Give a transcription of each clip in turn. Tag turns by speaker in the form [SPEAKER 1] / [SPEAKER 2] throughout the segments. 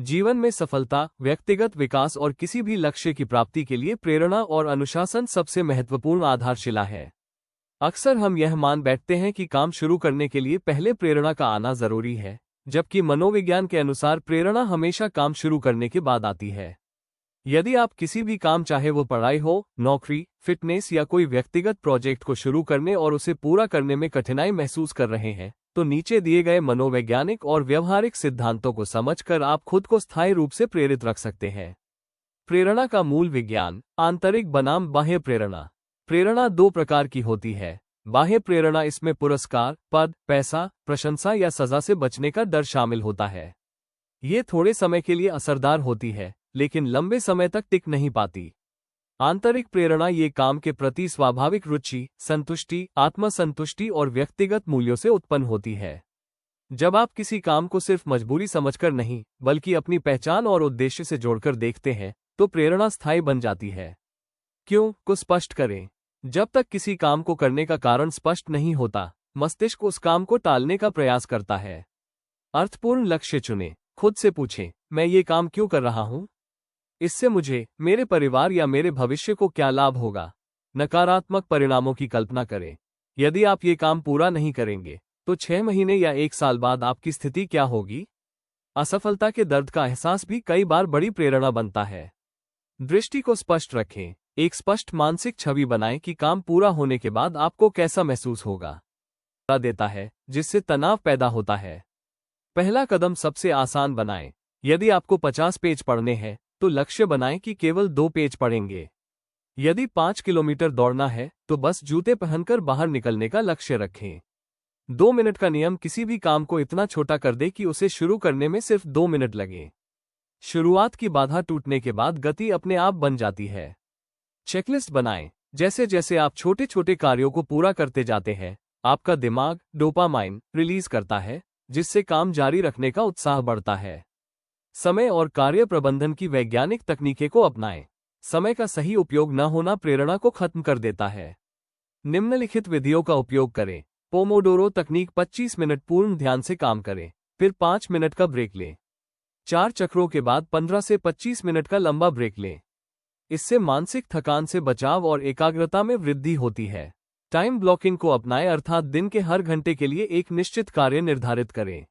[SPEAKER 1] जीवन में सफलता, व्यक्तिगत विकास और किसी भी लक्ष्य की प्राप्ति के लिए प्रेरणा और अनुशासन सबसे महत्वपूर्ण आधारशिला है। अक्सर हम यह मान बैठते हैं कि काम शुरू करने के लिए पहले प्रेरणा का आना जरूरी है, जबकि मनोविज्ञान के अनुसार प्रेरणा हमेशा काम शुरू करने के बाद आती है। यदि आप किसी भी काम, चाहे वो पढ़ाई हो, नौकरी, फिटनेस या कोई व्यक्तिगत प्रोजेक्ट को शुरू करने और उसे पूरा करने में कठिनाई महसूस कर रहे हैं, तो नीचे दिए गए मनोवैज्ञानिक और व्यवहारिक सिद्धांतों को समझकर आप खुद को स्थायी रूप से प्रेरित रख सकते हैं। प्रेरणा का मूल विज्ञान। आंतरिक बनाम बाह्य प्रेरणा। प्रेरणा दो प्रकार की होती है। बाह्य प्रेरणा, इसमें पुरस्कार, पद, पैसा, प्रशंसा या सजा से बचने का डर शामिल होता है। ये थोड़े समय के लिए असरदार होती है, लेकिन लंबे समय तक टिक नहीं पाती। आंतरिक प्रेरणा ये काम के प्रति स्वाभाविक रुचि, संतुष्टि, आत्मसंतुष्टि और व्यक्तिगत मूल्यों से उत्पन्न होती है। जब आप किसी काम को सिर्फ मजबूरी समझकर नहीं, बल्कि अपनी पहचान और उद्देश्य से जोड़कर देखते हैं, तो प्रेरणा स्थायी बन जाती है। क्यों को स्पष्ट करें। जब तक किसी काम को करने का कारण स्पष्ट नहीं होता, मस्तिष्क उस काम को टालने का प्रयास करता है। अर्थपूर्ण लक्ष्य चुनें। खुद से पूछें, मैं ये काम क्यों कर रहा हूं? इससे मुझे, मेरे परिवार या मेरे भविष्य को क्या लाभ होगा? नकारात्मक परिणामों की कल्पना करें। यदि आप ये काम पूरा नहीं करेंगे, तो 6 महीने या 1 साल बाद आपकी स्थिति क्या होगी? असफलता के दर्द का एहसास भी कई बार बड़ी प्रेरणा बनता है। दृष्टि को स्पष्ट रखें। एक स्पष्ट मानसिक छवि बनाएं कि काम पूरा होने के बाद आपको कैसा महसूस होगा। देता है, जिससे तनाव पैदा होता है। पहला कदम सबसे आसान बनाएं। यदि आपको 50 पेज पढ़ने हैं, तो लक्ष्य बनाएं कि केवल 2 पेज पढ़ेंगे। यदि 5 किलोमीटर दौड़ना है, तो बस जूते पहनकर बाहर निकलने का लक्ष्य रखें। 2 मिनट का नियम किसी भी काम को इतना छोटा कर दे कि उसे शुरू करने में सिर्फ 2 मिनट लगे। शुरुआत की बाधा टूटने के बाद गति अपने आप बन जाती है। चेकलिस्ट बनाएं। जैसे जैसे आप छोटे छोटे कार्यों को पूरा करते जाते हैं, आपका दिमाग डोपामाइन रिलीज करता है, जिससे काम जारी रखने का उत्साह बढ़ता है। समय और कार्य प्रबंधन की वैज्ञानिक तकनीकें को अपनाएं। समय का सही उपयोग न होना प्रेरणा को खत्म कर देता है। निम्नलिखित विधियों का उपयोग करें। पोमोडोरो तकनीक। 25 मिनट पूर्ण ध्यान से काम करें, फिर 5 मिनट का ब्रेक लें। 4 चक्रों के बाद 15 से 25 मिनट का लंबा ब्रेक लें। इससे मानसिक थकान से बचाव और एकाग्रता में वृद्धि होती है। टाइम ब्लॉकिंग को अपनाएं, अर्थात दिन के हर घंटे के लिए एक निश्चित कार्य निर्धारित करें।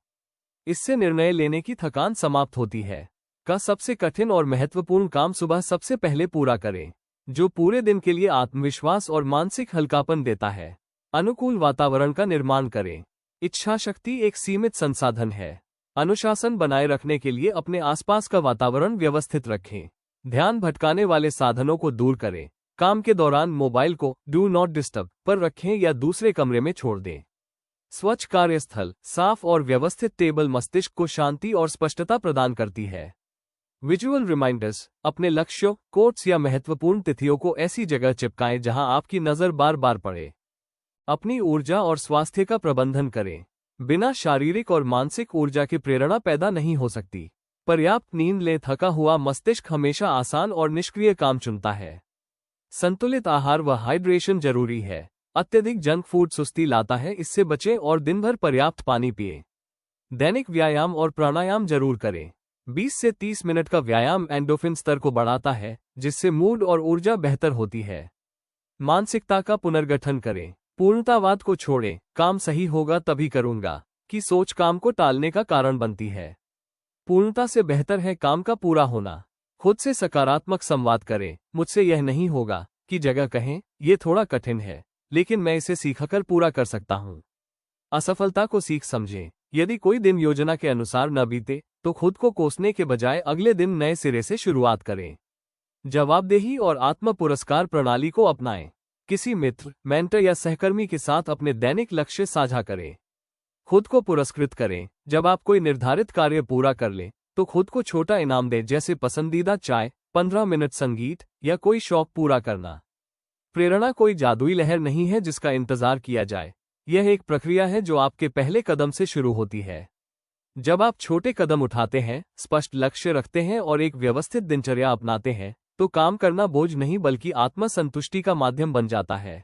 [SPEAKER 1] इससे निर्णय लेने की थकान समाप्त होती है। सबसे कठिन और महत्वपूर्ण काम सुबह सबसे पहले पूरा करें, जो पूरे दिन के लिए आत्मविश्वास और मानसिक हल्कापन देता है। अनुकूल वातावरण का निर्माण करें। इच्छा शक्ति एक सीमित संसाधन है। अनुशासन बनाए रखने के लिए अपने आसपास का वातावरण व्यवस्थित रखें। ध्यान भटकाने वाले साधनों को दूर करें। काम के दौरान मोबाइल को डू नॉट डिस्टर्ब पर रखें या दूसरे कमरे में छोड़ दें। स्वच्छ कार्यस्थल, साफ और व्यवस्थित टेबल मस्तिष्क को शांति और स्पष्टता प्रदान करती है। Visual reminders. अपने लक्ष्यों, कोट्स या महत्वपूर्ण तिथियों को ऐसी जगह चिपकाएं जहां आपकी नजर बार बार पड़े। अपनी ऊर्जा और स्वास्थ्य का प्रबंधन करें। बिना शारीरिक और मानसिक ऊर्जा की प्रेरणा पैदा नहीं हो सकती। पर्याप्त नींद लें। थका हुआ मस्तिष्क हमेशा आसान और निष्क्रिय काम चुनता है। संतुलित आहार व हाइड्रेशन जरूरी है। अत्यधिक जंक फूड सुस्ती लाता है, इससे बचें और दिन भर पर्याप्त पानी पिएं। दैनिक व्यायाम और प्राणायाम जरूर करें। 20 से 30 मिनट का व्यायाम एंडोर्फिन स्तर को बढ़ाता है, जिससे मूड और ऊर्जा बेहतर होती है। मानसिकता का पुनर्गठन करें। पूर्णतावाद को छोड़ें। काम सही होगा तभी करूंगा कि सोच काम को टालने का कारण बनती है। पूर्णता से बेहतर है काम का पूरा होना। खुद से सकारात्मक संवाद करें। मुझसे यह नहीं होगा की जगह कहें, यह थोड़ा कठिन है, लेकिन मैं इसे सीखकर पूरा कर सकता हूं। असफलता को सीख समझें। यदि कोई दिन योजना के अनुसार न बीते, तो खुद को कोसने के बजाय अगले दिन नए सिरे से शुरुआत करें। जवाबदेही और आत्म पुरस्कार प्रणाली को अपनाएं। किसी मित्र, मेंटर या सहकर्मी के साथ अपने दैनिक लक्ष्य साझा करें। खुद को पुरस्कृत करें। जब आप कोई निर्धारित कार्य पूरा कर लें, तो खुद को छोटा इनाम दें, जैसे पसंदीदा चाय, 15 मिनट संगीत या कोई शौक पूरा करना। प्रेरणा कोई जादुई लहर नहीं है जिसका इंतजार किया जाए। यह एक प्रक्रिया है जो आपके पहले कदम से शुरू होती है। जब आप छोटे कदम उठाते हैं, स्पष्ट लक्ष्य रखते हैं और एक व्यवस्थित दिनचर्या अपनाते हैं, तो काम करना बोझ नहीं बल्कि आत्मसंतुष्टि का माध्यम बन जाता है।